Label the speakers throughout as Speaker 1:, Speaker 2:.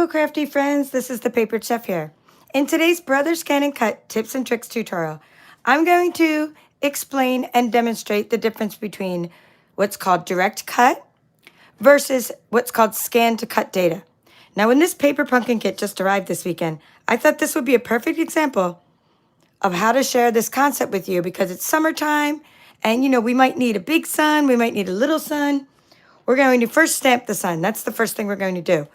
Speaker 1: Hello crafty friends, this is the Paper Chef here. In today's Brother Scan and Cut tips and tricks tutorial, I'm going to explain and demonstrate the difference between what's called direct cut versus what's called scan to cut data. Now when this paper pumpkin kit just arrived this weekend, I thought this would be a perfect example of how to share this concept with you because it's summertime and we might need a big sun, we might need a little sun. We're going to first stamp the sun. That's the first thing we're going to do.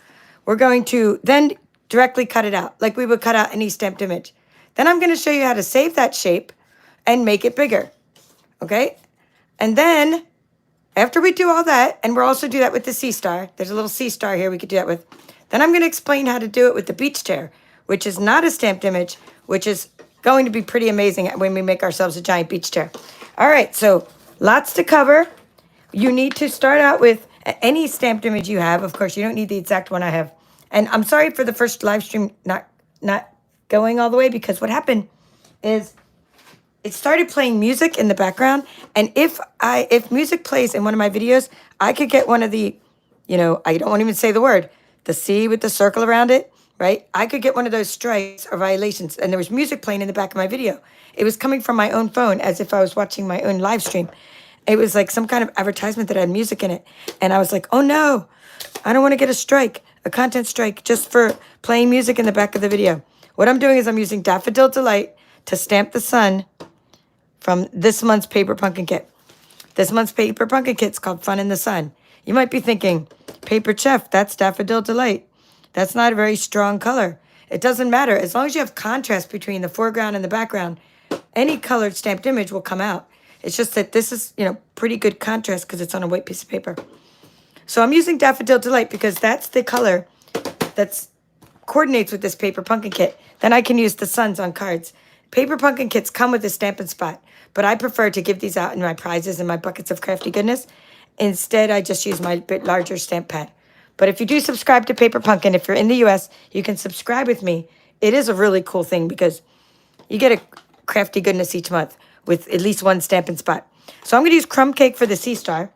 Speaker 1: We're going to then directly cut it out like we would cut out any stamped image. Then I'm going to show you how to save that shape and make it bigger. Okay? And then after we do all that, and we'll also do that with the sea star. There's a little sea star here we could do that with. Then I'm going to explain how to do it with the beach chair, which is not a stamped image, which is going to be pretty amazing when we make ourselves a giant beach chair. All right, so lots to cover. You need to start out with any stamped image you have. Of course, you don't need the exact one I have. And I'm sorry for the first live stream not going all the way because what happened is it started playing music in the background. And if music plays in one of my videos, I could get one of the, I don't want to even say the word, the C with the circle around it, right? I could get one of those strikes or violations. And there was music playing in the back of my video. It was coming from my own phone as if I was watching my own live stream. It was like some kind of advertisement that had music in it. And I was like, oh no, I don't want to get a strike, a content strike, just for playing music in the back of the video. What I'm doing is I'm using Daffodil Delight to stamp the sun from this month's Paper Pumpkin Kit. This month's Paper Pumpkin Kit is called Fun in the Sun. You might be thinking, Paper Chef, that's Daffodil Delight. That's not a very strong color. It doesn't matter. As long as you have contrast between the foreground and the background, any colored stamped image will come out. It's just that this is, pretty good contrast because it's on a white piece of paper. So I'm using Daffodil Delight because that's the color that coordinates with this Paper Pumpkin Kit. Then I can use the suns on cards. Paper Pumpkin Kits come with a Stampin' Spot, but I prefer to give these out in my prizes and my buckets of crafty goodness. Instead, I just use my bit larger stamp pad. But if you do subscribe to Paper Pumpkin, if you're in the U.S., you can subscribe with me. It is a really cool thing because you get a crafty goodness each month with at least one Stampin' Spot. So I'm going to use crumb cake for the sea star.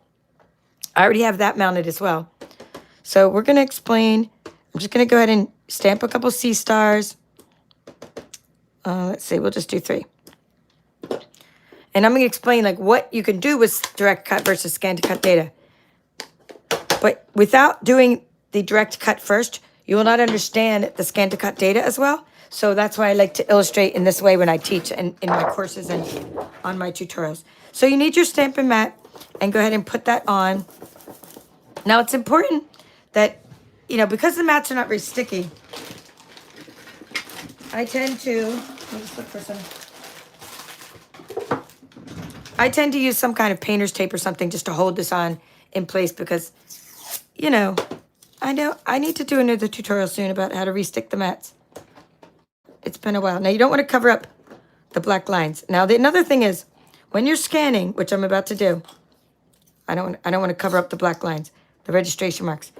Speaker 1: I already have that mounted as well. So we're going to explain. I'm just going to go ahead and stamp a couple sea stars. Let's see, we'll just do 3. And I'm going to explain what you can do with direct cut versus scan to cut data. But without doing the direct cut first, you will not understand the scan to cut data as well. So that's why I like to illustrate in this way when I teach and in my courses and on my tutorials. So you need your Stampin' mat and go ahead and put that on. Now it's important that, because the mats are not very sticky, I tend to, let me just look for some. I tend to use some kind of painter's tape or something just to hold this on in place because, I know I need to do another tutorial soon about how to restick the mats. It's been a while. Now, you don't want to cover up the black lines. Now, another thing is, when you're scanning, which I'm about to do, I don't want to cover up the black lines, the registration marks.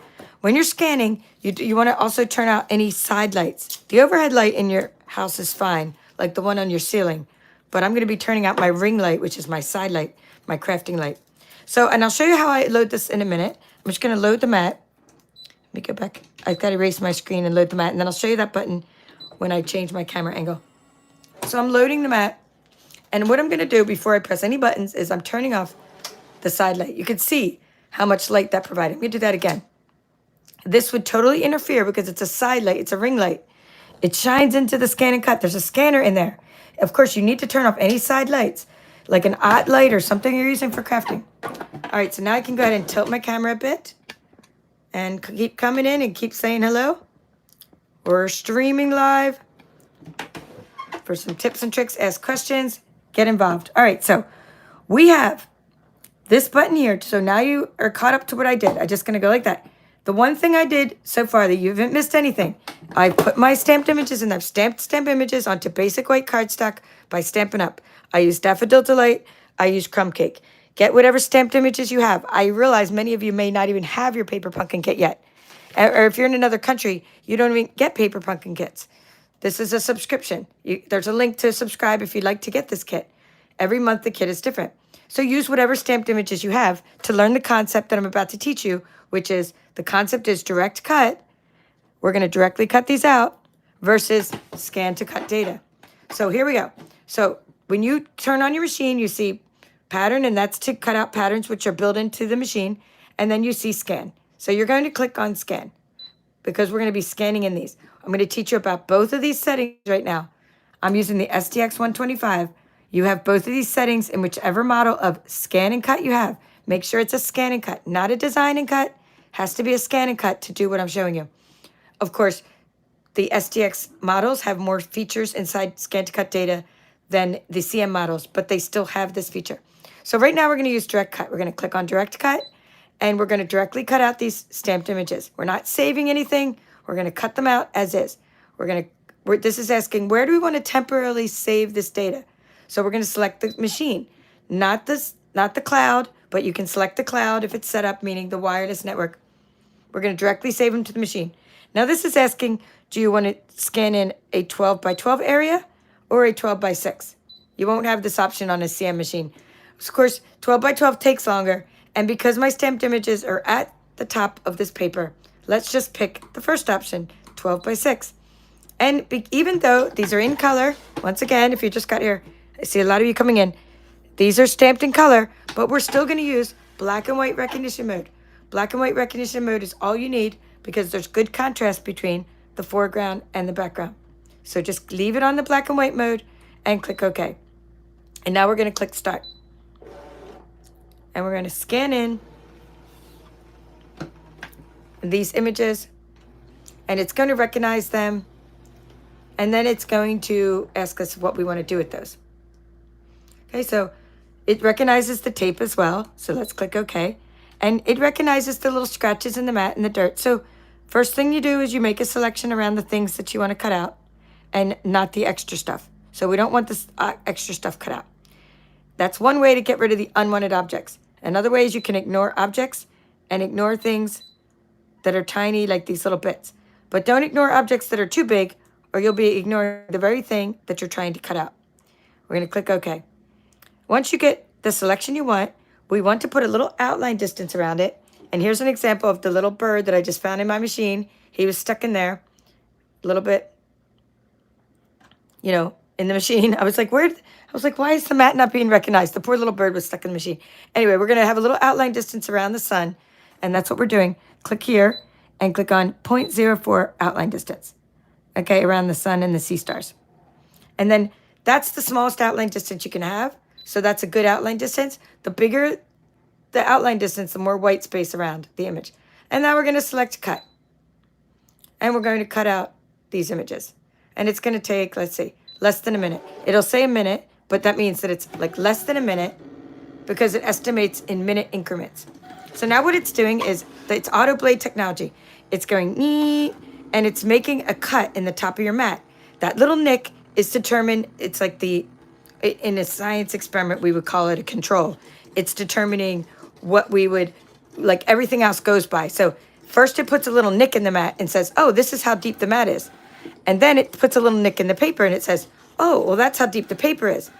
Speaker 1: When you're scanning, you want to also turn out any side lights. The overhead light in your house is fine, like the one on your ceiling. But I'm going to be turning out my ring light, which is my side light, my crafting light. So, and I'll show you how I load this in a minute. I'm just going to load the mat. Let me go back. I've got to erase my screen and load the mat. And then I'll show you that button when I change my camera angle. So I'm loading the mat. And what I'm going to do before I press any buttons is I'm turning off the side light. You can see how much light that provided. Let me do that again. This would totally interfere because it's a side light. It's a ring light. It shines into the ScanNCut. There's a scanner in there. Of course, you need to turn off any side lights, like an odd light or something you're using for crafting. All right, so now I can go ahead and tilt my camera a bit and keep coming in and keep saying hello. We're streaming live. For some tips and tricks, ask questions, get involved. All right, so we have this button here. So now you are caught up to what I did. I'm just going to go like that. The one thing I did so far that you haven't missed anything, I put my stamped images in there. I've stamped stamp images onto basic white cardstock by Stampin' Up. I use Daffodil Delight. I use crumb cake. Get whatever stamped images you have. I realize many of you may not even have your Paper Pumpkin Kit yet. Or if you're in another country, you don't even get Paper Pumpkin Kits. This is a subscription. There's a link to subscribe if you'd like to get this kit. Every month the kit is different. So use whatever stamped images you have to learn the concept that I'm about to teach you, which is the concept is direct cut we're going to directly cut these out versus scan to cut data. So here we go. So when you turn on your machine, you see pattern, and that's to cut out patterns which are built into the machine. And then you see scan. So you're going to click on scan because we're going to be scanning in these. I'm going to teach you about both of these settings right now. I'm using the STX 125. You have both of these settings in whichever model of scan and cut you have. Make sure it's a scan and cut, not a design and cut. Has to be a scan and cut to do what I'm showing you. Of course, the STX models have more features inside scan to cut data than the CM models, but they still have this feature. So right now we're going to use direct cut. We're going to click on direct cut, and we're going to directly cut out these stamped images. We're not saving anything. We're going to cut them out as is. This is asking, where do we want to temporarily save this data? So we're going to select the machine, not the cloud, but you can select the cloud if it's set up, meaning the wireless network. We're going to directly save them to the machine. Now this is asking, do you want to scan in a 12 by 12 area or a 12 by 6? You won't have this option on a CM machine. Of course, 12 by 12 takes longer, and because my stamped images are at the top of this paper, let's just pick the first option, 12 by 6. And even though these are in color, once again, if you just got here, I see a lot of you coming in. These are stamped in color, but we're still going to use black and white recognition mode. Black and white recognition mode is all you need because there's good contrast between the foreground and the background. So just leave it on the black and white mode and click OK. And now we're going to click Start. And we're going to scan in these images, and it's going to recognize them, and then it's going to ask us what we want to do with those. Okay, so it recognizes the tape as well, so let's click OK. And it recognizes the little scratches in the mat and the dirt. So first thing you do is you make a selection around the things that you want to cut out and not the extra stuff. So we don't want this extra stuff cut out. That's one way to get rid of the unwanted objects. Another way is you can ignore objects and ignore things that are tiny, like these little bits. But don't ignore objects that are too big, or you'll be ignoring the very thing that you're trying to cut out. We're going to click OK. Once you get the selection you want, we want to put a little outline distance around it. And here's an example of the little bird that I just found in my machine. He was stuck in there a little bit, in the machine. I was like, why is the mat not being recognized? The poor little bird was stuck in the machine. Anyway, we're going to have a little outline distance around the sun, and that's what we're doing. Click here and click on 0.04 outline distance, okay, around the sun and the sea stars. And then that's the smallest outline distance you can have. So that's a good outline distance. The bigger the outline distance, the more white space around the image. And now we're going to select cut. And we're going to cut out these images. And it's going to take, let's see, less than a minute. It'll say a minute, but that means that it's like less than a minute because it estimates in minute increments. So now what it's doing is, it's auto blade technology. It's going neat, and it's making a cut in the top of your mat. That little nick is determined, it's like in a science experiment, we would call it a control. It's determining what we would, like everything else goes by. So first it puts a little nick in the mat and says, oh, this is how deep the mat is. And then it puts a little nick in the paper and it says, oh, well, that's how deep the paper is.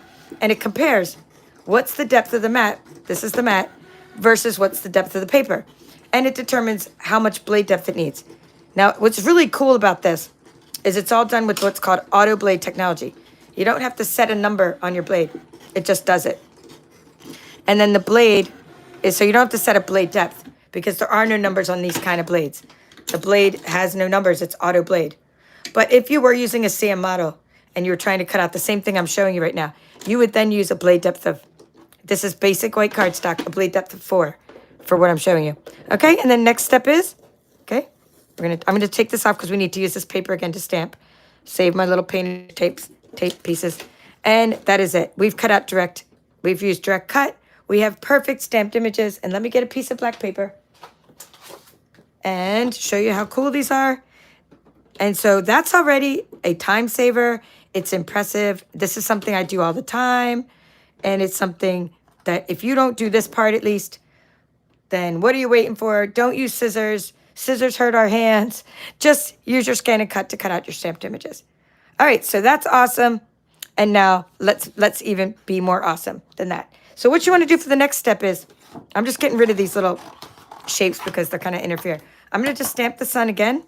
Speaker 1: And it compares what's the depth of the mat, this is the mat, versus what's the depth of the paper. And it determines how much blade depth it needs. Now, what's really cool about this is it's all done with what's called auto blade technology. You don't have to set a number on your blade. It just does it. And then the blade is, so you don't have to set a blade depth because there are no numbers on these kind of blades. The blade has no numbers, it's auto blade. But if you were using a CM model and you were trying to cut out the same thing I'm showing you right now, you would then use a blade depth of, this is basic white cardstock, a blade depth of 4 for what I'm showing you. Okay, and then next step is, okay, I'm gonna take this off because we need to use this paper again to stamp. Save my little painted tape pieces. And that is it. We've cut out we've used direct cut. We have perfect stamped images. And let me get a piece of black paper and show you how cool these are. And so that's already a time saver. It's impressive. This is something I do all the time. And it's something that if you don't do this part at least, then what are you waiting for? Don't use scissors. Scissors hurt our hands. Just use your ScanNCut to cut out your stamped images. All right, so that's awesome. And now let's even be more awesome than that. So what you want to do for the next step is, I'm just getting rid of these little shapes because they're kind of interfere. I'm going to just stamp the sun again.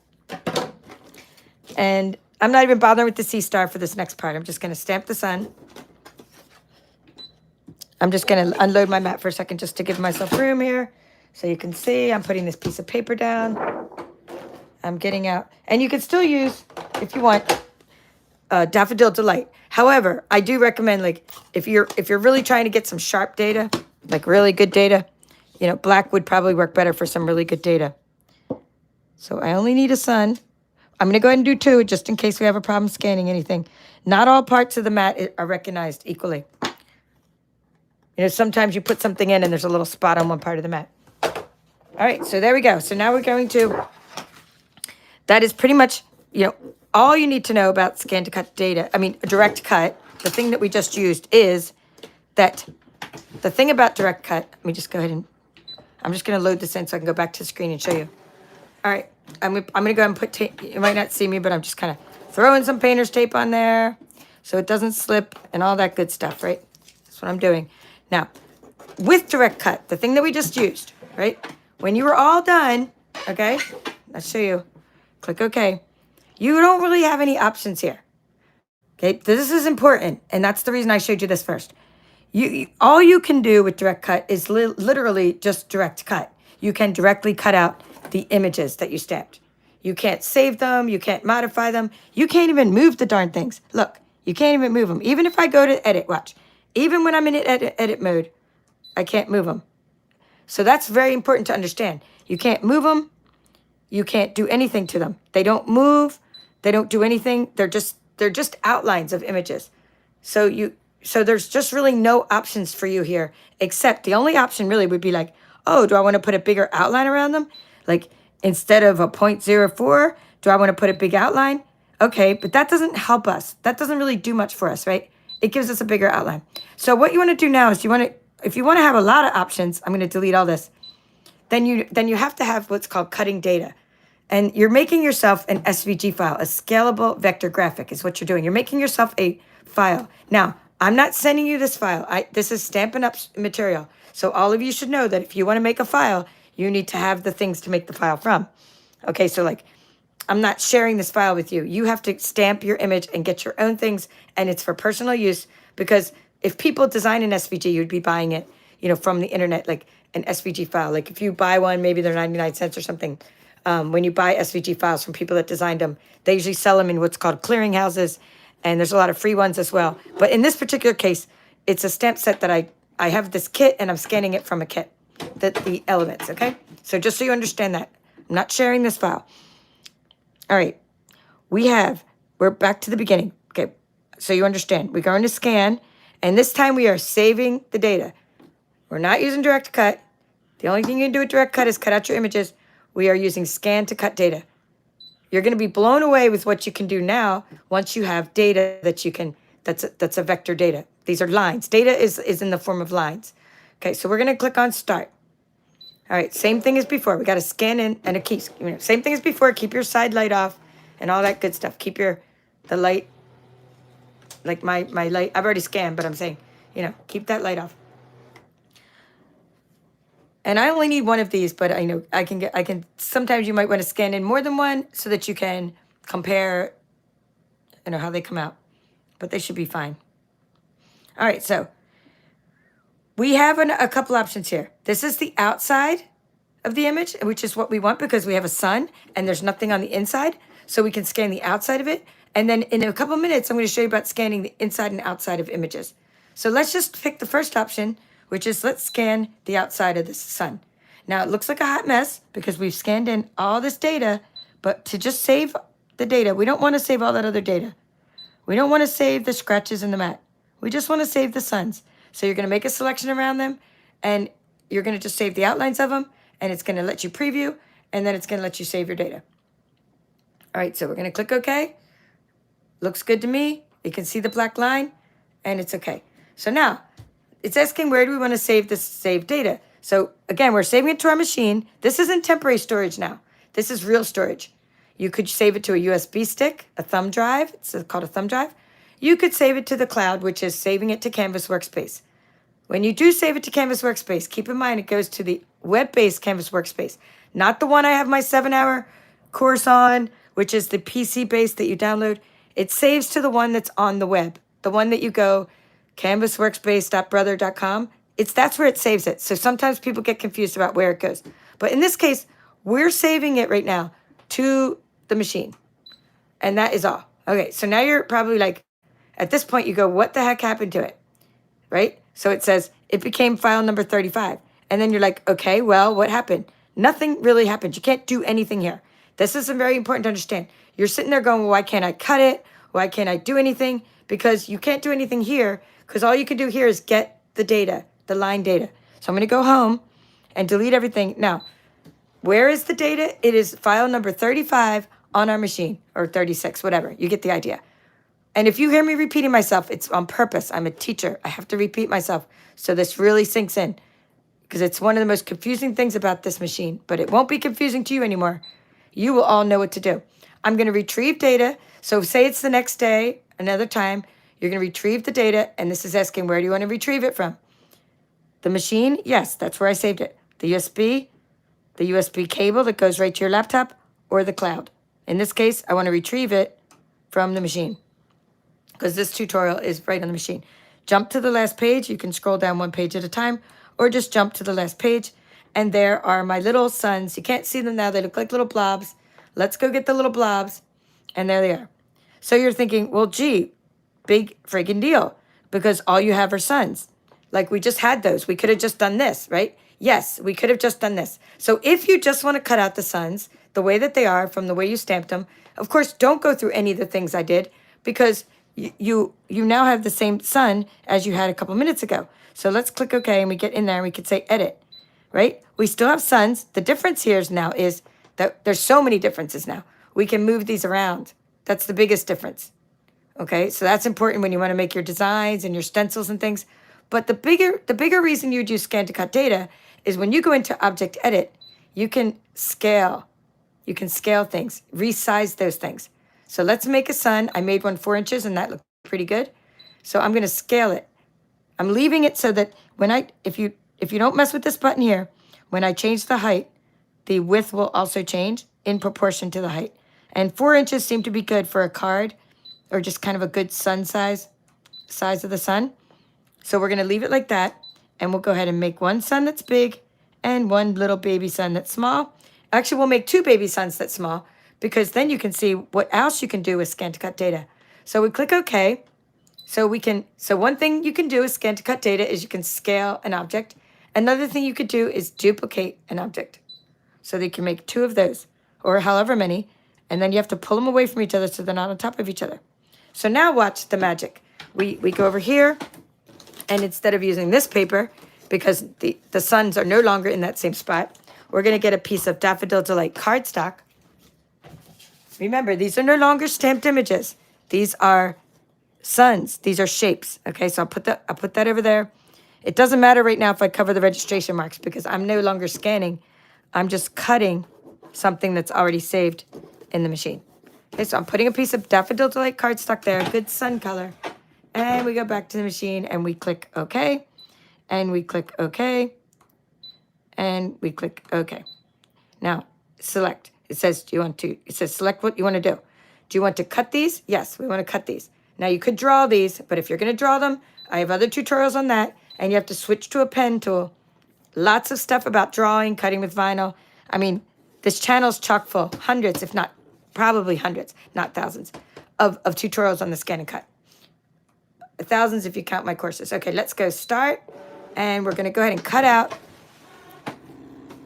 Speaker 1: And I'm not even bothering with the C star for this next part. I'm just going to stamp the sun. I'm just going to unload my mat for a second just to give myself room here. So you can see I'm putting this piece of paper down. I'm getting out. And you can still use, if you want, Daffodil Delight. However, I do recommend, like, if you're really trying to get some sharp data, like really good data, you know, black would probably work better for some really good data. So I only need a sun. I'm going to go ahead and do 2 just in case we have a problem scanning anything. Not all parts of the mat are recognized equally. You know, sometimes you put something in and there's a little spot on one part of the mat. All right, so there we go. So now we're going to, that is pretty much, you know, all you need to know about ScanNCut data. I mean, direct cut, the thing that we just used is that the thing about direct cut, let me just go ahead and, I'm just going to load this in so I can go back to the screen and show you. All right, I'm going to go ahead and put tape. You might not see me, but I'm just kind of throwing some painter's tape on there so it doesn't slip and all that good stuff, right? That's what I'm doing. Now, with direct cut, the thing that we just used, right? When you were all done, okay, let's show you. Click OK. You don't really have any options here. Okay, this is important, and that's the reason I showed you this first. All you can do with direct cut is literally just direct cut. You can directly cut out the images that you stamped. You can't save them. You can't modify them. You can't even move the darn things. Look, you can't even move them. Even if I go to edit, watch. Even when I'm in edit mode, I can't move them. So that's very important to understand. You can't move them. You can't do anything to them. They don't move. They don't do anything. They're just outlines of images. So there's just really no options for you here, except the only option really would be like, oh, do I want to put a bigger outline around them? Like instead of a 0.04, do I want to put a big outline? Okay, but that doesn't help us. That doesn't really do much for us, right? It gives us a bigger outline. So what you want to do now is if you want to have a lot of options, I'm going to delete all this. Then you have to have what's called cutting data. And you're making yourself an SVG file, a scalable vector graphic is what you're doing. You're making yourself a file. Now, I'm not sending you this file. This is Stampin' Up material. So all of you should know that if you want to make a file, you need to have the things to make the file from. Okay, so like, I'm not sharing this file with you. You have to stamp your image and get your own things, and it's for personal use, because if people design an SVG, you'd be buying it, you know, from the internet, like an SVG file. Like if you buy one, maybe they're 99 cents or something. When you buy SVG files from people that designed them, they usually sell them in what's called clearinghouses, and there's a lot of free ones as well. But in this particular case, it's a stamp set that I have this kit, and I'm scanning it from a kit, the elements, okay? So just so you understand that, I'm not sharing this file. All right, we're back to the beginning, okay? So you understand, we're going to scan, and this time we are saving the data. We're not using direct cut. The only thing you can do with direct cut is cut out your images. We are using scan to cut data. You're going to be blown away with what you can do now once you have data that you can, that's a vector data. These are lines. Data is in the form of lines. Okay, so we're going to click on start. All right, same thing as before. We got to scan in and a key. Same thing as before. Keep your side light off and all that good stuff. Keep the light, like my light. I've already scanned, but I'm saying, keep that light off. And I only need one of these, but I know I can, sometimes you might want to scan in more than one so that you can compare, how they come out. But they should be fine. All right, so we have a couple options here. This is the outside of the image, which is what we want because we have a sun and there's nothing on the inside. So we can scan the outside of it. And then in a couple of minutes, I'm going to show you about scanning the inside and outside of images. So let's just pick the first option, which is let's scan the outside of the sun. Now it looks like a hot mess because we've scanned in all this data, but to just save the data, we don't want to save all that other data. We don't want to save the scratches in the mat. We just want to save the suns. So you're going to make a selection around them, and you're going to just save the outlines of them, and it's going to let you preview, and then it's going to let you save your data. All right, so we're going to click OK. Looks good to me. You can see the black line, and it's OK. So now, it's asking where do we want to save this saved data. So again, we're saving it to our machine. This isn't temporary storage now. This is real storage. You could save it to a USB stick, a thumb drive. It's called a thumb drive. You could save it to the cloud, which is saving it to Canvas Workspace. When you do save it to Canvas Workspace, keep in mind it goes to the web-based Canvas Workspace, not the one I have my 7-hour course on, which is the PC base that you download, it saves to the one that's on the web, the one that you go canvasworkspace.brother.com. That's where it saves it. So sometimes people get confused about where it goes. But in this case, we're saving it right now to the machine. And that is all. Okay, so now you're probably like, at this point you go, what the heck happened to it? Right? So it says it became file number 35. And then you're like, okay, well, what happened? Nothing really happened. You can't do anything here. This is very important to understand. You're sitting there going, well, why can't I cut it? Why can't I do anything? Because you can't do anything here, because all you can do here is get the data, the line data. So I'm going to go home and delete everything. Now, where is the data? It is file number 35 on our machine, or 36, whatever. You get the idea. And if you hear me repeating myself, it's on purpose. I'm a teacher. I have to repeat myself so this really sinks in, because it's one of the most confusing things about this machine. But it won't be confusing to you anymore. You will all know what to do. I'm going to retrieve data. So say it's the next day, another time, you're going to retrieve the data, and this is asking, where do you want to retrieve it from? The machine? Yes, that's where I saved it. The USB cable that goes right to your laptop, or the cloud. In this case, I want to retrieve it from the machine, because this tutorial is right on the machine. Jump to the last page. You can scroll down one page at a time, or just jump to the last page. And there are my little sons. You can't see them now. They look like little blobs. Let's go get the little blobs. And there they are. So you're thinking, well, gee, big friggin' deal, because all you have are sons. Like, we just had those. We could have just done this, right? Yes, we could have just done this. So if you just want to cut out the sons the way that they are from the way you stamped them, of course, don't go through any of the things I did, because you now have the same son as you had a couple minutes ago. So let's click OK, and we get in there, and we could say edit, right? We still have sons. The difference here now is that there's so many differences now. We can move these around. That's the biggest difference. Okay, so that's important when you want to make your designs and your stencils and things. But the bigger reason you'd use ScanNCut data is when you go into Object Edit, you can scale. You can scale things, resize those things. So let's make a sun. I made one 4 inches, and that looked pretty good. So I'm going to scale it. I'm leaving it so that if you don't mess with this button here, when I change the height, the width will also change in proportion to the height. And 4 inches seem to be good for a card, or just kind of a good sun size of the sun. So we're going to leave it like that, and we'll go ahead and make one sun that's big and one little baby sun that's small. Actually, we'll make 2 baby suns that's small, because then you can see what else you can do with ScanNCut data. So we click OK. So one thing you can do with ScanNCut data is you can scale an object. Another thing you could do is duplicate an object. So that you can make 2 of those, or however many, and then you have to pull them away from each other so they're not on top of each other. So now watch the magic. We go over here, and instead of using this paper, because the suns are no longer in that same spot, we're going to get a piece of Daffodil Delight cardstock. Remember, these are no longer stamped images. These are suns. These are shapes. Okay, so I'll put that over there. It doesn't matter right now if I cover the registration marks, because I'm no longer scanning. I'm just cutting something that's already saved in the machine. Okay, so I'm putting a piece of Daffodil Delight cardstock there, good sun color. And we go back to the machine, and we click OK. And we click OK. And we click OK. Now, select. It says select what you want to do. Do you want to cut these? Yes, we want to cut these. Now, you could draw these, but if you're going to draw them, I have other tutorials on that, and you have to switch to a pen tool. Lots of stuff about drawing, cutting with vinyl. I mean, this channel's chock full. Hundreds, if not, probably hundreds, not thousands, of tutorials on the ScanNCut. Thousands if you count my courses. Okay, let's go start. And we're going to go ahead and cut out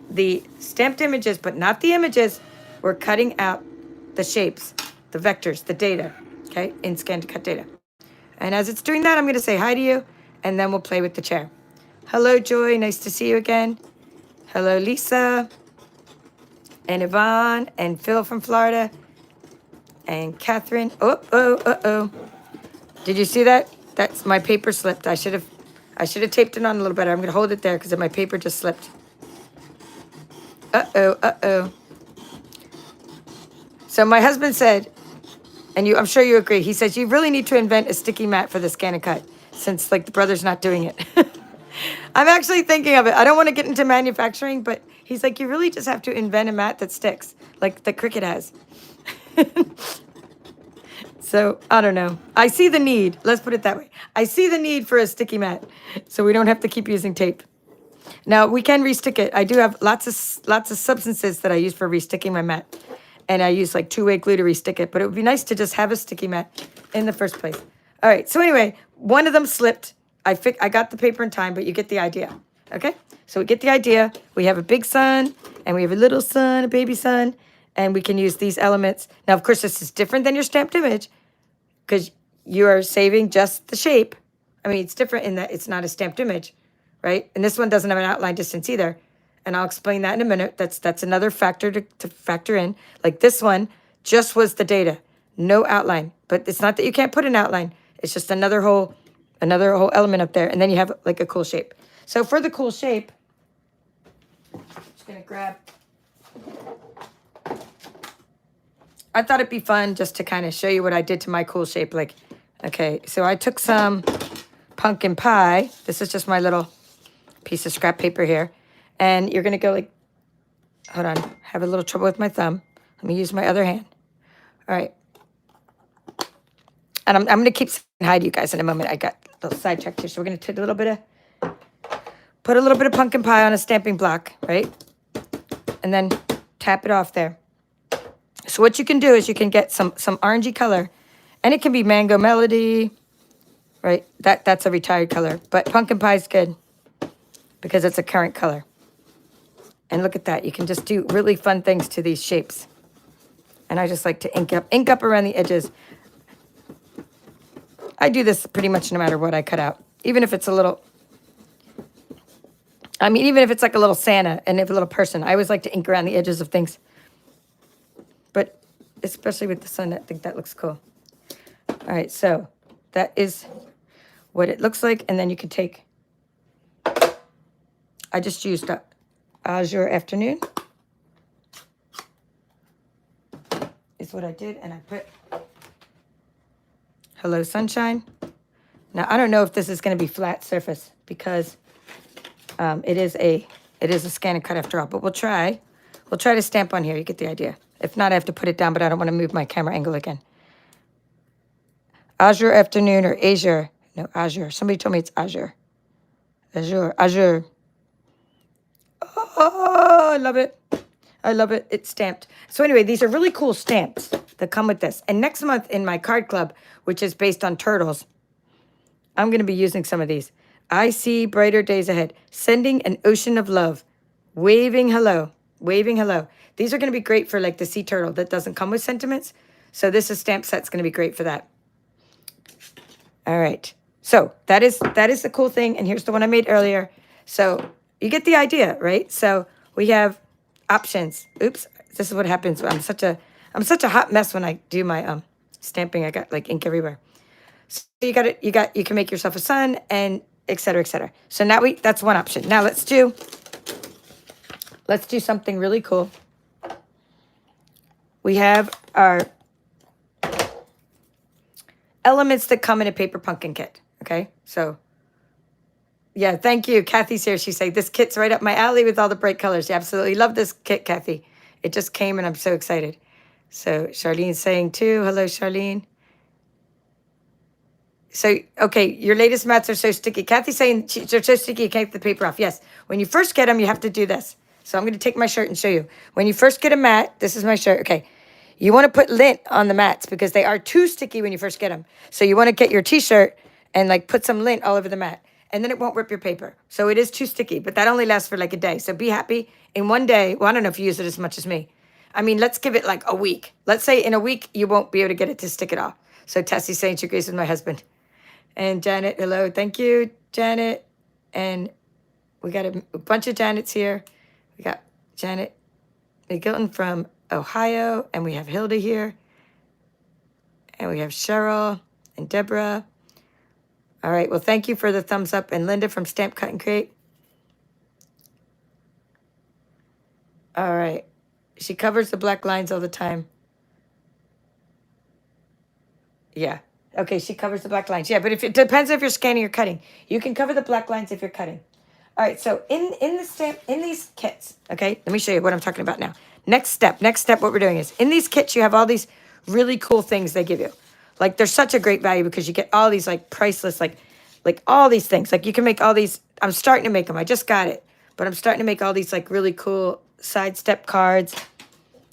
Speaker 1: the stamped images, but not the images. We're cutting out the shapes, the vectors, the data, okay, in ScanNCut data. And as it's doing that, I'm going to say hi to you, and then we'll play with the chair. Hello, Joy. Nice to see you again. Hello, Lisa. And Yvonne. And Phil from Florida. And Catherine. Oh. Did you see that? That's my paper slipped. I should have taped it on a little better. I'm going to hold it there because my paper just slipped. Uh-oh. So my husband said, and I'm sure you agree, he says, you really need to invent a sticky mat for the ScanNCut, since the brother's not doing it. I'm actually thinking of it. I don't want to get into manufacturing, but he's like, you really just have to invent a mat that sticks, like the Cricut has. So I don't know. I see the need. Let's put it that way. I see the need for a sticky mat, so we don't have to keep using tape. Now we can restick it. I do have lots of substances that I use for resticking my mat, and I use like two-way glue to restick it. But it would be nice to just have a sticky mat in the first place. All right. So anyway, one of them slipped. I got the paper in time, but you get the idea. Okay. So we get the idea. We have a big sun, and we have a little sun, a baby sun, and we can use these elements. Now, of course, this is different than your stamped image, because you are saving just the shape. I mean, it's different in that it's not a stamped image, right? And this one doesn't have an outline distance either. And I'll explain that in a minute. That's another factor to factor in. Like this one just was the data, no outline. But it's not that you can't put an outline. It's just another whole element up there. And then you have like a cool shape. So for the cool shape, I'm just gonna grab. I thought it'd be fun just to kind of show you what I did to my cool shape. Like, okay, so I took some pumpkin pie. This is just my little piece of scrap paper here. And you're going to go like, hold on, have a little trouble with my thumb. Let me use my other hand. All right. And I'm going to keep saying hi to you guys in a moment. I got a little sidetracked here. So we're going to take put a little bit of pumpkin pie on a stamping block, right? And then tap it off there. So what you can do is you can get some orangey color, and it can be Mango Melody, right? That's a retired color, but pumpkin pie is good because it's a current color. And look at that. You can just do really fun things to these shapes. And I just like to ink up around the edges. I do this pretty much no matter what I cut out, even if it's a little, even if it's like a little Santa and if a little person, I always like to ink around the edges of things. But especially with the sun, I think that looks cool. All right, so that is what it looks like. And then you can take, I just used Azure Afternoon is what I did. And I put Hello Sunshine. Now, I don't know if this is going to be flat surface because it is a ScanNCut after all, but we'll try. We'll try to stamp on here. You get the idea. If not, I have to put it down, but I don't want to move my camera angle again. Azure Afternoon or Azure. No, Azure. Somebody told me it's Azure. Azure. Oh, I love it. I love it. It's stamped. So anyway, these are really cool stamps that come with this. And next month in my card club, which is based on turtles, I'm going to be using some of these. I see brighter days ahead. Sending an ocean of love. Waving hello. Waving hello. These are going to be great for like the sea turtle that doesn't come with sentiments. So this is stamp set's going to be great for that. All right. So that is the cool thing. And here's the one I made earlier. So you get the idea, right? So we have options. Oops. This is what happens. I'm such a hot mess when I do my stamping. I got like ink everywhere. So you can make yourself a sun and et cetera, et cetera. So now that's one option. Now let's do something really cool. We have our elements that come in a paper pumpkin kit, okay? So, yeah, thank you. Kathy's here. She's saying, this kit's right up my alley with all the bright colors. Yeah, absolutely love this kit, Kathy. It just came, and I'm so excited. So, Charlene's saying, too. Hello, Charlene. So, okay, your latest mats are so sticky. Kathy's saying they're so sticky you can't get the paper off. Yes, when you first get them, you have to do this. So I'm going to take my shirt and show you. When you first get a mat, this is my shirt. Okay. You want to put lint on the mats because they are too sticky when you first get them. So you want to get your t-shirt and like put some lint all over the mat. And then it won't rip your paper. So it is too sticky, but that only lasts for like a day. So be happy in one day. Well, I don't know if you use it as much as me. I mean, let's give it like a week. Let's say in a week, you won't be able to get it to stick it off. So Tessie's saying she agrees with my husband. And Janet, hello. Thank you, Janet. And we got a bunch of Janets here. We got Janet McGilton from Ohio, and we have Hilda here, and we have Cheryl and Deborah. All right, well, thank you for the thumbs up, and Linda from Stamp, Cut, and Create. All right, she covers the black lines all the time. Yeah, okay, she covers the black lines. Yeah, but if it depends if you're scanning or cutting. You can cover the black lines if you're cutting. All right, so in these kits, okay, let me show you what I'm talking about now. Next step, what we're doing is, in these kits, you have all these really cool things they give you. Like they're such a great value because you get all these like priceless, like all these things. Like you can make all these, I'm starting to make them. I just got it, but I'm starting to make all these like really cool sidestep cards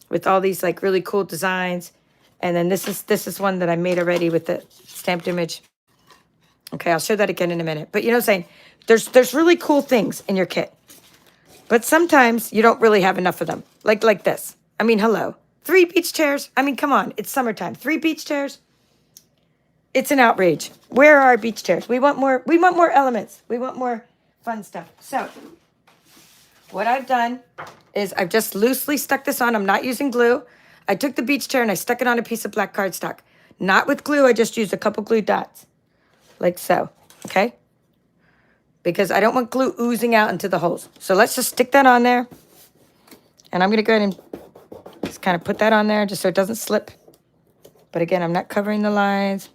Speaker 1: with all these like really cool designs. And then this is one that I made already with the stamped image. Okay, I'll show that again in a minute. But you know what I'm saying? There's really cool things in your kit. But sometimes you don't really have enough of them. Like this. I mean, hello. 3 beach chairs. I mean, come on. It's summertime. 3 beach chairs. It's an outrage. Where are our beach chairs? We want more elements. We want more fun stuff. So what I've done is I've just loosely stuck this on. I'm not using glue. I took the beach chair and I stuck it on a piece of black cardstock. Not with glue. I just used a couple glue dots. Like so. Okay? Because I don't want glue oozing out into the holes. So let's just stick that on there. And I'm going to go ahead and just kind of put that on there just so it doesn't slip. But again, I'm not covering the lines.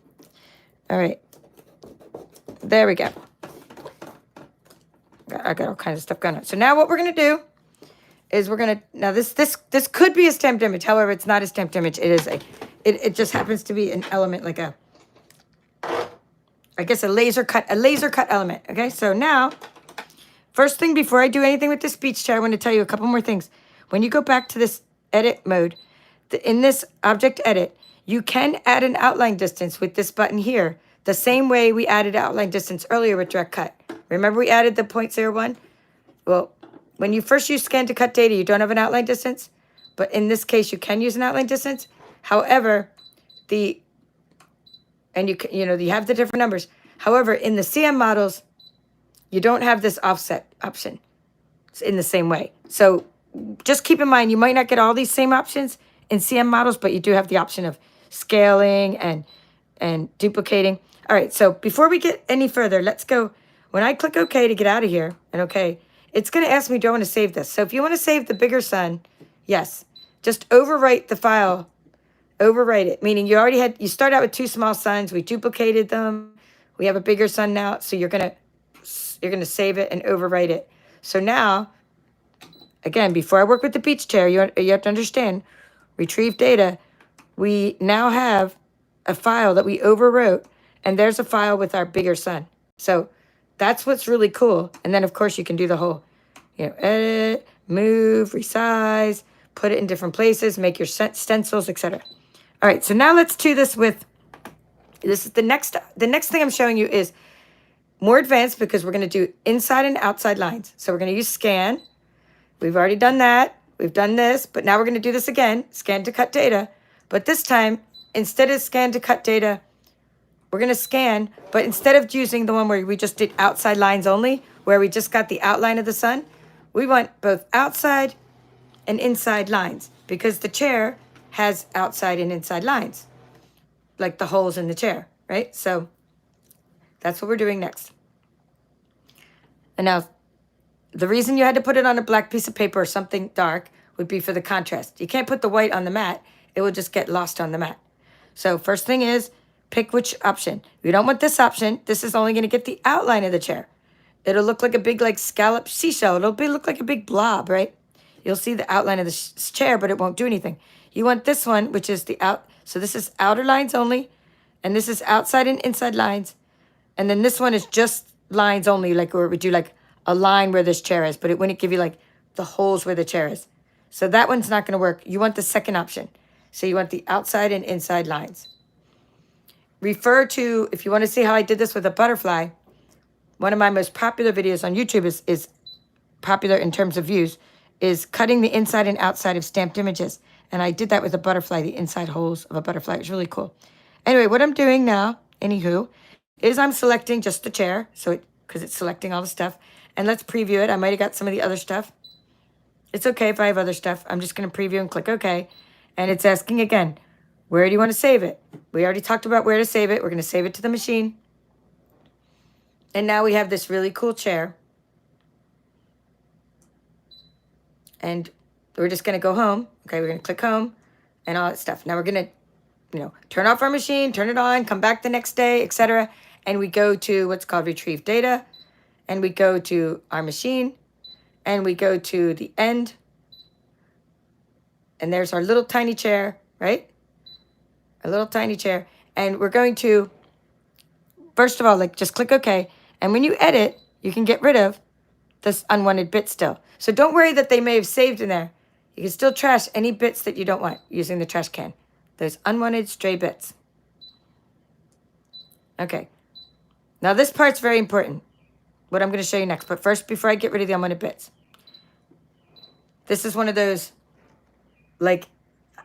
Speaker 1: All right. There we go. I got all kinds of stuff going on. So now what we're going to do is we're going to, now this could be a stamped image. However, it's not a stamped image. It is it just happens to be an element like I guess a laser cut element. Okay. So now, first thing before I do anything with this beach chair, I want to tell you a couple more things. When you go back to this edit mode, in this object edit, you can add an outline distance with this button here, the same way we added outline distance earlier with direct cut. Remember we added the 0.01? Well, when you first use scan to cut data, you don't have an outline distance, but in this case, you can use an outline distance. However, you have the different numbers. However, in the CM models, you don't have this offset option. It's in the same way. So just keep in mind, you might not get all these same options in CM models, but you do have the option of scaling and duplicating. All right, so before we get any further, let's go. When I click OK to get out of here, and OK, it's going to ask me, do I want to save this? So if you want to save the bigger sun, yes. Just overwrite the file. Overwrite it, meaning you start out with 2 small suns. We duplicated them. We have a bigger sun now, so you're gonna save it and overwrite it. So now, again, before I work with the beach chair, you have to understand, retrieve data. We now have a file that we overwrote, and there's a file with our bigger sun. So that's what's really cool. And then, of course, you can do the whole, edit, move, resize, put it in different places, make your stencils, etc. All right, so now let's do this with, this is the next thing I'm showing you is more advanced because we're going to do inside and outside lines. So we're going to use scan. We've already done that. We've done this, but now we're going to do this again, scan to cut data. But this time, instead of scan to cut data, we're going to scan, but instead of using the one where we just did outside lines only, where we just got the outline of the sun, we want both outside and inside lines because the chair has outside and inside lines, like the holes in the chair, right? So that's what we're doing next. And now, the reason you had to put it on a black piece of paper or something dark would be for the contrast. You can't put the white on the mat. It will just get lost on the mat. So first thing is, pick which option. We don't want this option. This is only going to get the outline of the chair. It'll look like a big scallop seashell. Look like a big blob, right? You'll see the outline of the chair, but it won't do anything. You want this one, which is so this is outer lines only, and this is outside and inside lines. And then this one is just lines only, like where we do like a line where this chair is, but it wouldn't give you like the holes where the chair is. So that one's not going to work. You want the second option. So you want the outside and inside lines. Refer to, if you want to see how I did this with a butterfly, one of my most popular videos on YouTube is popular in terms of views, is cutting the inside and outside of stamped images. And I did that with a butterfly, the inside holes of a butterfly. It was really cool. Anyway, what I'm doing now, anywho, is I'm selecting just the chair, because it's selecting all the stuff. And let's preview it. I might have got some of the other stuff. It's okay if I have other stuff. I'm just going to preview and click OK. And it's asking again, where do you want to save it? We already talked about where to save it. We're going to save it to the machine. And now we have this really cool chair. And we're just going to go home. Okay, we're going to click home and all that stuff. Now we're going to, turn off our machine, turn it on, come back the next day, etc. And we go to what's called retrieve data. And we go to our machine. And we go to the end. And there's our little tiny chair, right? a little tiny chair. And we're going to, first of all, like just click OK. And when you edit, you can get rid of this unwanted bit still. So don't worry that they may have saved in there. You can still trash any bits that you don't want using the trash can. Those unwanted stray bits. Okay. Now this part's very important, what I'm going to show you next. But first, before I get rid of the unwanted bits, this is one of those, like,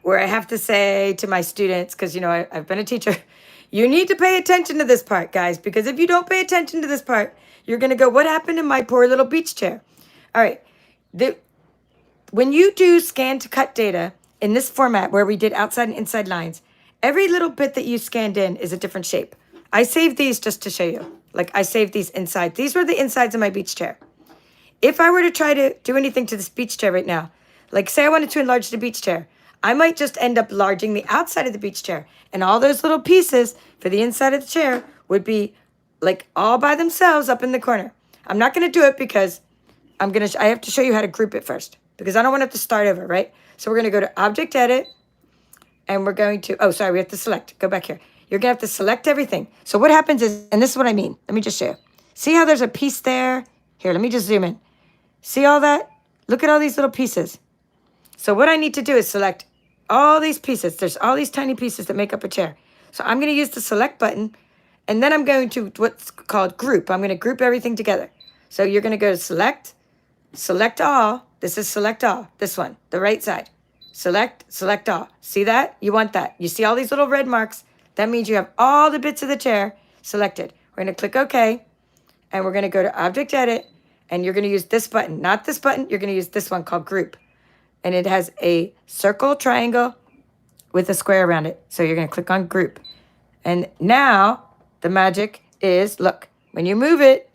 Speaker 1: where I have to say to my students, because, you know, I've been a teacher, you need to pay attention to this part, guys, because if you don't pay attention to this part, you're going to go, what happened to my poor little beach chair? All right. When you do scan to cut data in this format where we did outside and inside lines, every little bit that you scanned in is a different shape. I saved these just to show you. Like, I saved these inside. These were the insides of my beach chair. If I were to try to do anything to this beach chair right now, like say I wanted to enlarge the beach chair, I might just end up enlarging the outside of the beach chair. And all those little pieces for the inside of the chair would be like all by themselves up in the corner. I'm not going to do it because I have to show you how to group it first, because I don't want to have to start over, right? So we're going to go to Object Edit, and we're going to, oh, sorry, we have to select. Go back here. You're going to have to select everything. So what happens is, and this is what I mean. Let me just show you. See how there's a piece there? Here, let me just zoom in. See all that? Look at all these little pieces. So what I need to do is select all these pieces. There's all these tiny pieces that make up a chair. So I'm going to use the Select button, and then I'm going to what's called Group. I'm going to group everything together. So you're going to go to Select, Select All. This is Select All. This one, the right side. Select, Select All. See that? You want that. You see all these little red marks? That means you have all the bits of the chair selected. We're going to click OK, and we're going to go to Object Edit, and you're going to use this button. Not this button. You're going to use this one called Group. And it has a circle triangle with a square around it. So you're going to click on Group. And now the magic is, look, when you move it,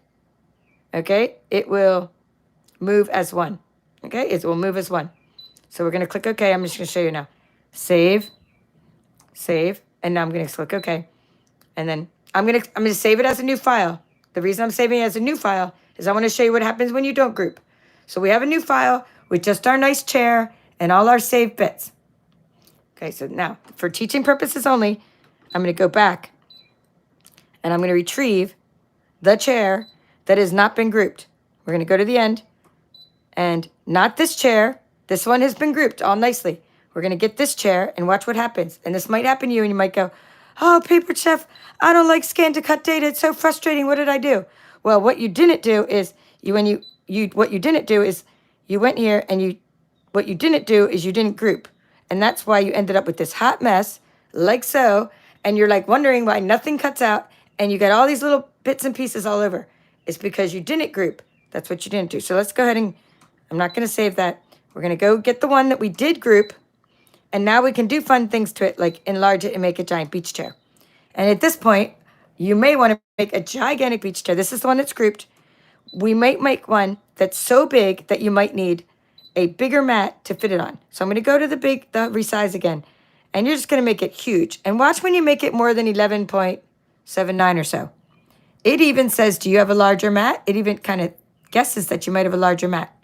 Speaker 1: okay, it will move as one. Okay, it will move as one. So we're going to click OK. I'm just going to show you now. Save, save, and now I'm going to click OK. And then I'm going to save it as a new file. The reason I'm saving it as a new file is I want to show you what happens when you don't group. So we have a new file with just our nice chair and all our saved bits. Okay, so now for teaching purposes only, I'm going to go back and I'm going to retrieve the chair that has not been grouped. We're going to go to the end, and not this chair. This one has been grouped all nicely. We're going to get this chair and watch what happens. And this might happen to you, and you might go, oh, Paper Chef, I don't like scan to cut data. It's so frustrating. What did I do? Well, what you didn't do is you went here and what you didn't do is you didn't group. And that's why you ended up with this hot mess like so. And you're like wondering why nothing cuts out and you got all these little bits and pieces all over. It's because you didn't group. That's what you didn't do. So let's go ahead and, I'm not going to save that. We're going to go get the one that we did group. And now we can do fun things to it, like enlarge it and make a giant beach chair. And at this point, you may want to make a gigantic beach chair. This is the one that's grouped. We might make one that's so big that you might need a bigger mat to fit it on. So I'm going to go to the resize again. And you're just going to make it huge. And watch when you make it more than 11.79 or so. It even says, do you have a larger mat? It even kind of guesses that you might have a larger mat.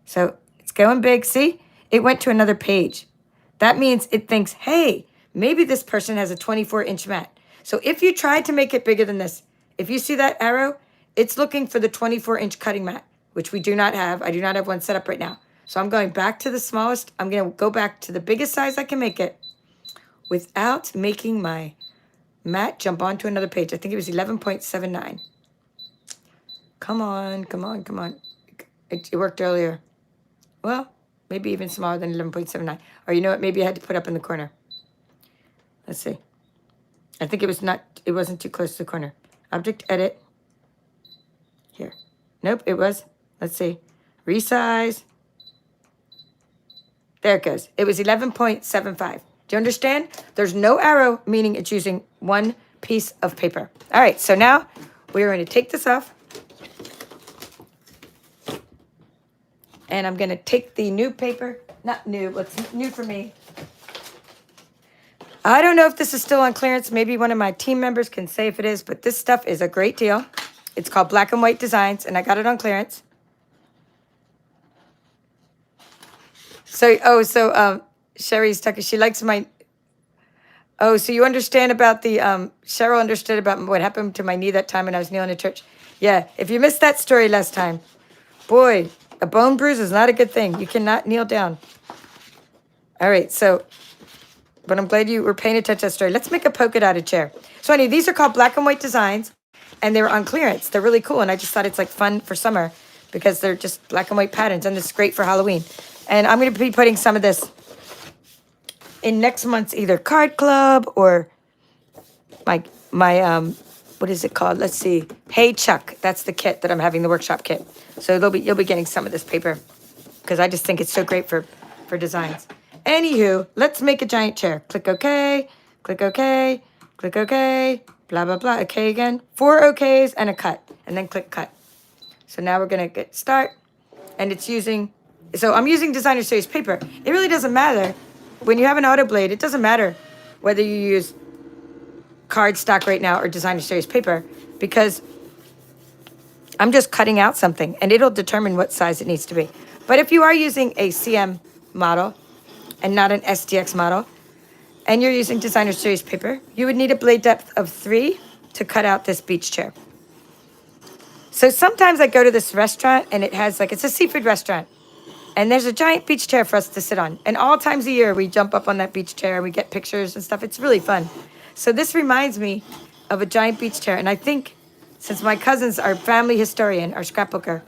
Speaker 1: So it's going big. See? It went to another page. That means it thinks, hey, maybe this person has a 24-inch mat. So if you try to make it bigger than this, if you see that arrow, it's looking for the 24-inch cutting mat, which we do not have. I do not have one set up right now. So I'm going back to the smallest. I'm going to go back to the biggest size I can make it without making my mat jump onto another page. I think it was 11.79. Come on, come on, come on. It worked earlier. Well, maybe even smaller than 11.79. Or you know what? Maybe I had to put up in the corner. Let's see. I think it wasn't too close to the corner. Object Edit. Here. Nope, it was. Let's see. Resize. There it goes. It was 11.75. Do you understand? There's no arrow, meaning it's using one piece of paper. All right, so now we're going to take this off. And I'm going to take the new paper. Not new, what's new for me. I don't know if this is still on clearance. Maybe one of my team members can say if it is, but this stuff is a great deal. It's called Black and White Designs, and I got it on clearance. So Sherry's talking. She likes my. Oh, so you understand about the, Cheryl understood about what happened to my knee that time when I was kneeling in church. Yeah, if you missed that story last time, boy, a bone bruise is not a good thing. You cannot kneel down. All right, so, but I'm glad you were paying attention to that story. Let's make a polka dotted chair. So anyway, these are called black and white designs, and they were on clearance. They're really cool, and I just thought it's like fun for summer because they're just black and white patterns, and it's great for Halloween. And I'm going to be putting some of this in next month's either card club or my what is it called? Let's see. Hey Chuck, that's the kit that I'm having, the workshop kit. So you'll be getting some of this paper because I just think it's so great for designs. Anywho, let's make a giant chair. Click OK, click OK, click OK, blah blah blah. OK again. 4 OKs and a cut, and then click cut. So now we're gonna get start, and it's using. So I'm using Designer Series paper. It really doesn't matter. When you have an auto blade, it doesn't matter whether you use cardstock right now or Designer Series paper because I'm just cutting out something and it'll determine what size it needs to be. But if you are using a CM model and not an SDX model and you're using Designer Series paper, you would need a blade depth of 3 to cut out this beach chair. So sometimes I go to this restaurant and it has it's a seafood restaurant. And there's a giant beach chair for us to sit on. And all times a year, we jump up on that beach chair. We get pictures and stuff. It's really fun. So this reminds me of a giant beach chair. And I think since my cousin's our family historian, our scrapbooker,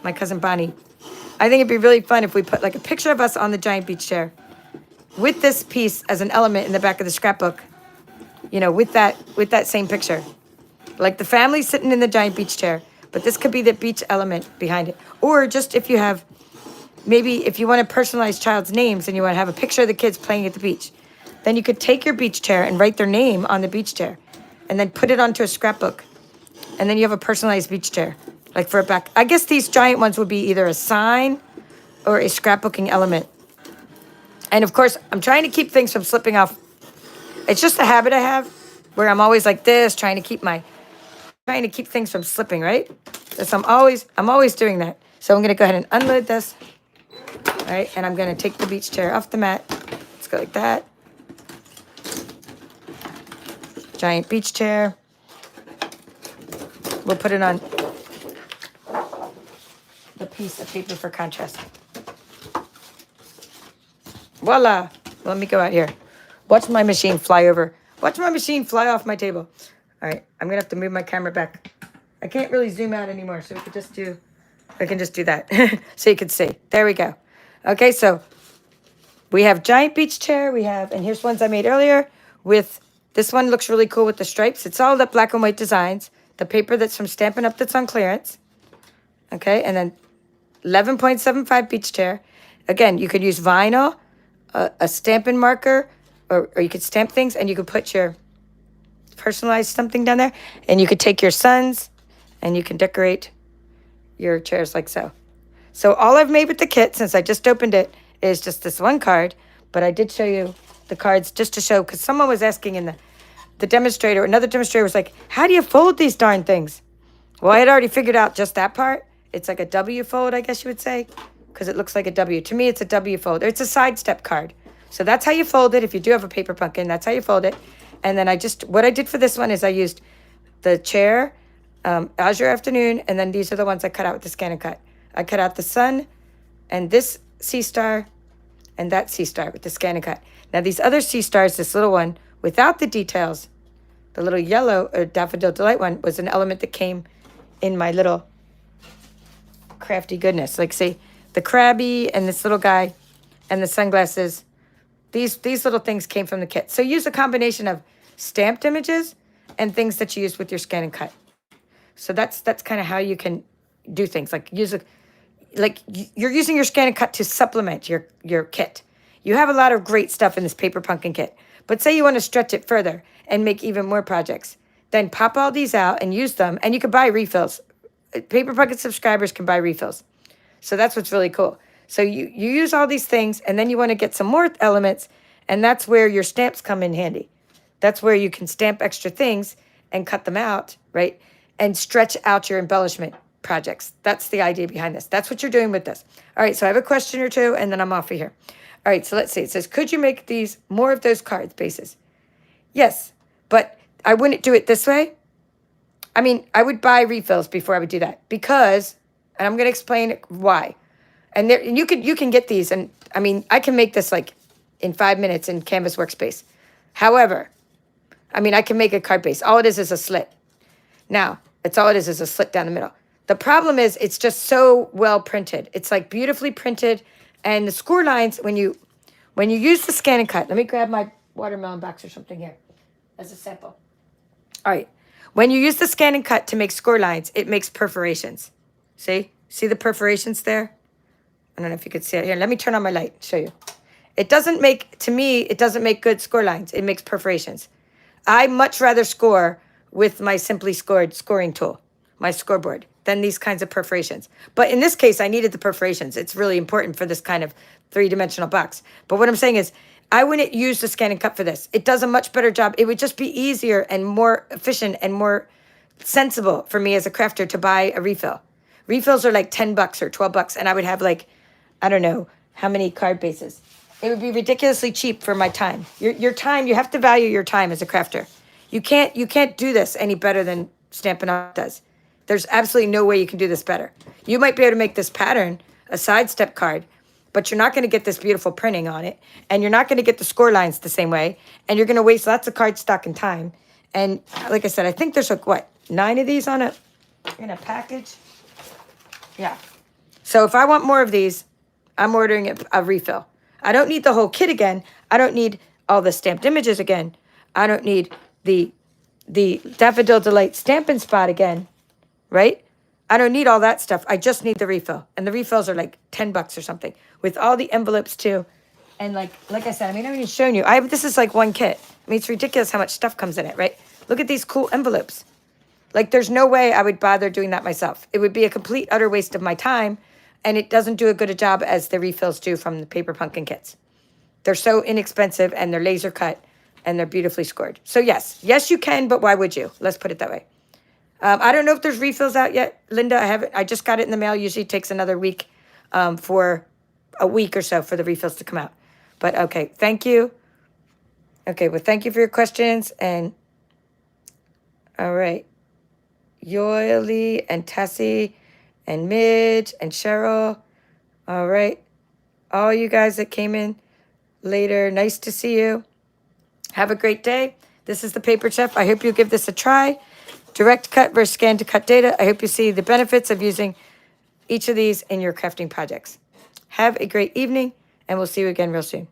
Speaker 1: my cousin Bonnie, I think it'd be really fun if we put a picture of us on the giant beach chair with this piece as an element in the back of the scrapbook, with that same picture. Like the family sitting in the giant beach chair. But this could be the beach element behind it. Or just if you have... Maybe if you want to personalize child's names and you want to have a picture of the kids playing at the beach, then you could take your beach chair and write their name on the beach chair and then put it onto a scrapbook. And then you have a personalized beach chair, for a back. I guess these giant ones would be either a sign or a scrapbooking element. And of course, I'm trying to keep things from slipping off. It's just a habit I have where I'm always like this, trying to keep things from slipping, right? So I'm always doing that. So I'm going to go ahead and unload this. All right, and I'm going to take the beach chair off the mat. Let's go like that. Giant beach chair. We'll put it on the piece of paper for contrast. Voila. Let me go out here. Watch my machine fly over. Watch my machine fly off my table. All right, I'm going to have to move my camera back. I can't really zoom out anymore, so I can just do that so you can see. There we go. Okay, so we have giant beach chair. And here's ones I made earlier with, this one looks really cool with the stripes. It's all the black and white designs. The paper that's from Stampin' Up! That's on clearance. Okay, and then 11.75 beach chair. Again, you could use vinyl, a Stampin' marker, or you could stamp things and you could put your personalized something down there. And you could take your sons and you can decorate your chairs like so. So all I've made with the kit, since I just opened it, is just this one card. But I did show you the cards just to show, because someone was asking in the demonstrator, another demonstrator was like, how do you fold these darn things? Well, I had already figured out just that part. It's like a W fold, I guess you would say, because it looks like a W. To me, it's a W fold. It's a sidestep card. So that's how you fold it. If you do have a paper pumpkin, that's how you fold it. And then what I did for this one is I used the chair, Azure Afternoon, and then these are the ones I cut out with the ScanNCut. I cut out the sun and this sea star and that sea star with the ScanNCut. Now these other sea stars, this little one without the details, the little yellow or Daffodil Delight one was an element that came in my little crafty goodness. Like say the Krabby and this little guy and the sunglasses. These little things came from the kit. So use a combination of stamped images and things that you use with your ScanNCut. So that's kind of how you can do things. You're using your ScanNCut to supplement your kit. You have a lot of great stuff in this paper pumpkin kit. But say you want to stretch it further and make even more projects. Then pop all these out and use them. And you can buy refills. Paper pumpkin subscribers can buy refills. So that's what's really cool. So you use all these things and then you want to get some more elements. And that's where your stamps come in handy. That's where you can stamp extra things and cut them out, right? And stretch out your embellishment projects. That's the idea behind this. That's what you're doing with this. All right, so I have a question or two, and then I'm off of here. All right, so let's see. It says, could you make these more of those cards bases? Yes, but I wouldn't do it this way. I mean, I would buy refills before I would do that because, and I'm going to explain why. And there, you can get these, and I mean, I can make this like in 5 minutes in Canvas Workspace. However, I mean, I can make a card base. All it is a slit. Now, it's all it is a slit down the middle. The problem is it's just so well printed. It's like beautifully printed, and the score lines when you use the ScanNCut. Let me grab my watermelon box or something here as a sample. All right. When you use the ScanNCut to make score lines, it makes perforations. See the perforations there? I don't know if you could see it here. Let me turn on my light, show you. It doesn't make, to me, it doesn't make good score lines. It makes perforations. I much rather score with my Simply Scored scoring tool, my scoreboard, than these kinds of perforations. But in this case, I needed the perforations. It's really important for this kind of three-dimensional box. But what I'm saying is, I wouldn't use the ScanNCut for this. It does a much better job. It would just be easier and more efficient and more sensible for me as a crafter to buy a refill. Refills are like $10 or $12, and I would have like, I don't know how many card bases. It would be ridiculously cheap for my time. Your time, you have to value your time as a crafter. You can't do this any better than Stampin' Up does. There's absolutely no way you can do this better. You might be able to make this pattern a sidestep card, but you're not going to get this beautiful printing on it, and you're not going to get the score lines the same way, and you're going to waste lots of cardstock and time. And like I said, I think there's like, what, 9 of these in a package? Yeah. So if I want more of these, I'm ordering a refill. I don't need the whole kit again. I don't need all the stamped images again. I don't need the Daffodil Delight Stampin' Spot again, right? I don't need all that stuff. I just need the refill. And the refills are like $10 or something with all the envelopes too. And like I said, I mean, I've even shown you. This is like one kit. I mean, it's ridiculous how much stuff comes in it, right? Look at these cool envelopes. Like, there's no way I would bother doing that myself. It would be a complete, utter waste of my time, and it doesn't do as good a job as the refills do from the Paper Pumpkin kits. They're so inexpensive, and they're laser cut, and they're beautifully scored. So yes, you can, but why would you? Let's put it that way. I don't know if there's refills out yet, Linda. I just got it in the mail. Usually it takes another week, for a week or so for the refills to come out. But okay, thank you. Okay, well, thank you for your questions, and all right. Yoily and Tessie and Midge and Cheryl. All right. All you guys that came in later, nice to see you. Have a great day. This is the Paper Chef. I hope you give this a try. Direct cut versus scan to cut data. I hope you see the benefits of using each of these in your crafting projects. Have a great evening, and we'll see you again real soon.